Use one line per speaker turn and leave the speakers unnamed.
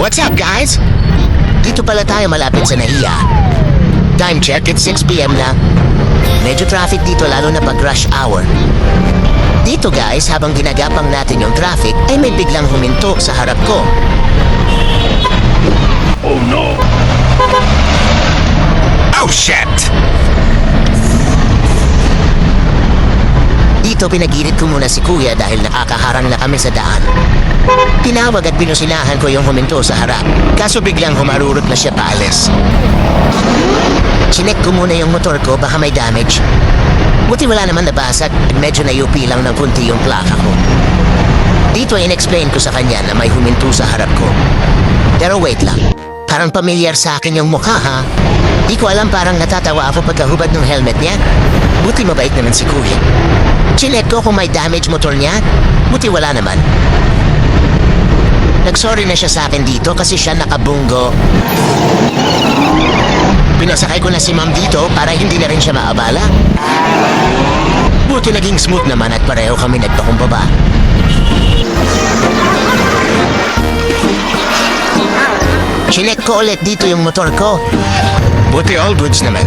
What's up, guys? Dito pala tayo malapit sa NAIA. Time check, it's 6 p.m. na. Medyo traffic dito lalo na pag rush hour. Dito guys, habang ginagapang natin yung traffic, ay may biglang huminto sa harap ko.
Oh no!
Oh shit! Dito pinagilit ko muna si kuya dahil nakakaharang na kami sa daan. Tinawag at pinusinahan ko yung huminto sa harap. Kaso biglang humarurot na siya paalis. Chinek ko muna yung motor ko, baka may damage. Buti wala naman nabasag at medyo na-UP lang ng kunti yung plaka ko. Dito in-explain ko sa kanya na may huminto sa harap ko. Pero wait lang, parang pamilyar sa akin yung mukha ha. Di ko alam, parang natatawa ako pagkahubad ng helmet niya. Buti mabait naman si kuya. Chinek ko kung may damage motor niya. Buti wala naman. Nagsorry na siya sa akin dito kasi siya nakabunggo. Pinasakay ko na si ma'am dito para hindi na rin siya maabala. Buti naging smooth naman at pareho kami nagpakumbaba. Chinek ko ulit dito yung motor ko. Buti all goods naman.